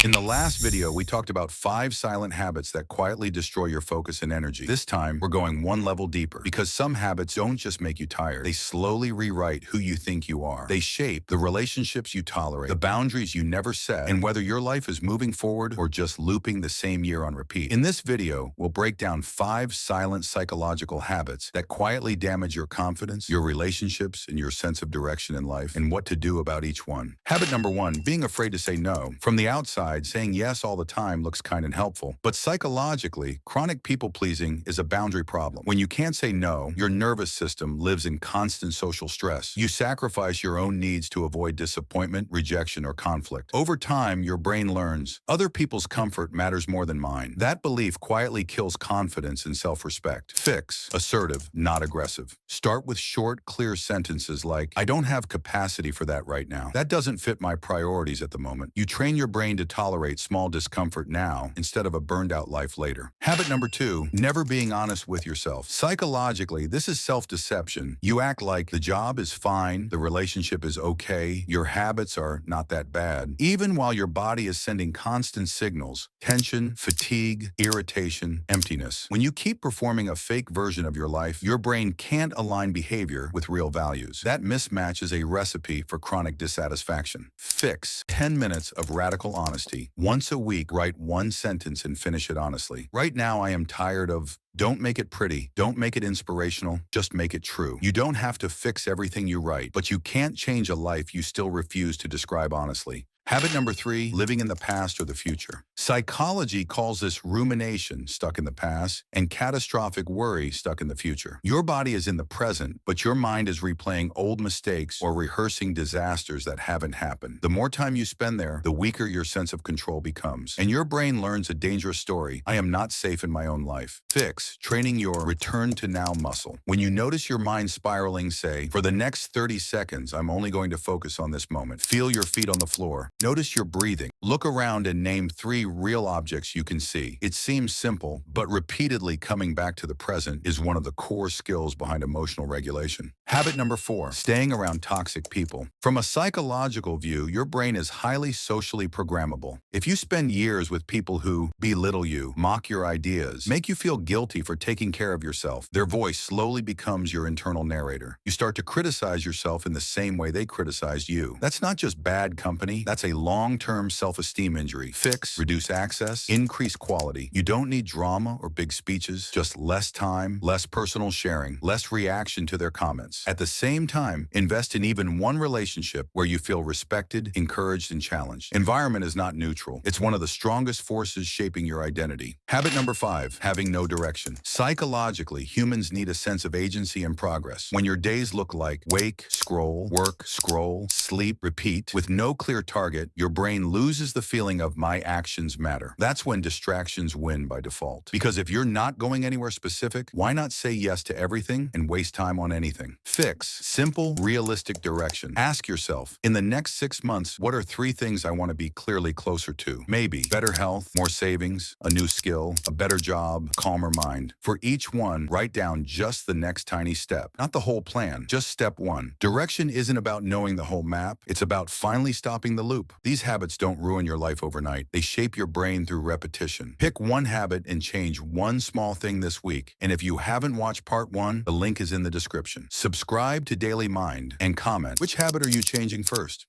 In the last video, we talked about 5 silent habits that quietly destroy your focus and energy. This time, we're going one level deeper because some habits don't just make you tired. They slowly rewrite who you think you are. They shape the relationships you tolerate, the boundaries you never set, and whether your life is moving forward or just looping the same year on repeat. In this video, we'll break down 5 silent psychological habits that quietly damage your confidence, your relationships, and your sense of direction in life, and what to do about each one. Habit number 1, being afraid to say no. From the outside, saying yes all the time looks kind and helpful, but psychologically, chronic people-pleasing is a boundary problem. When you can't say no, your nervous system lives in constant social stress. You sacrifice your own needs to avoid disappointment, rejection, or conflict. Over time, your brain learns, other people's comfort matters more than mine. That belief quietly kills confidence and self-respect. Fix: assertive, not aggressive. Start with short, clear sentences like, I don't have capacity for that right now. That doesn't fit my priorities at the moment. You train your brain to tolerate small discomfort now instead of a burned-out life later. Habit number 2, never being honest with yourself. Psychologically, this is self-deception. You act like the job is fine, the relationship is okay, your habits are not that bad, even while your body is sending constant signals: tension, fatigue, irritation, emptiness. When you keep performing a fake version of your life, your brain can't align behavior with real values. That mismatch is a recipe for chronic dissatisfaction. Fix: 10 minutes of radical honesty. Once a week, write one sentence and finish it honestly. Right now, I am tired of. Don't make it pretty. Don't make it inspirational. Just make it true. You don't have to fix everything you write, but you can't change a life you still refuse to describe honestly. Habit number 3, living in the past or the future. Psychology calls this rumination, stuck in the past, and catastrophic worry, stuck in the future. Your body is in the present, but your mind is replaying old mistakes or rehearsing disasters that haven't happened. The more time you spend there, the weaker your sense of control becomes. And your brain learns a dangerous story: I am not safe in my own life. Fix: training your return to now muscle. When you notice your mind spiraling, say, for the next 30 seconds, I'm only going to focus on this moment. Feel your feet on the floor. Notice your breathing. Look around and name 3 real objects you can see. It seems simple, but repeatedly coming back to the present is one of the core skills behind emotional regulation. Habit number 4, staying around toxic people. From a psychological view, your brain is highly socially programmable. If you spend years with people who belittle you, mock your ideas, make you feel guilty for taking care of yourself, their voice slowly becomes your internal narrator. You start to criticize yourself in the same way they criticized you. That's not just bad company, that's a long-term self-esteem injury. Fix: reduce access, increase quality. You don't need drama or big speeches, just less time, less personal sharing, less reaction to their comments. At the same time, invest in even one relationship where you feel respected, encouraged, and challenged. Environment is not neutral. It's one of the strongest forces shaping your identity. Habit number 5, having no direction. Psychologically, humans need a sense of agency and progress. When your days look like wake, scroll, work, scroll, sleep, repeat, with no clear target, your brain loses the feeling of my actions matter. That's when distractions win by default. Because if you're not going anywhere specific, why not say yes to everything and waste time on anything? Fix: simple, realistic direction. Ask yourself, in the next 6 months, what are 3 things I want to be clearly closer to? Maybe better health, more savings, a new skill, a better job, calmer mind. For each one, write down just the next tiny step. Not the whole plan, just step 1. Direction isn't about knowing the whole map. It's about finally stopping the loop. These habits don't ruin your life overnight. They shape your brain through repetition. Pick one habit and change one small thing this week. And if you haven't watched part 1, the link is in the description. Subscribe to Daily Mind and comment, which habit are you changing first?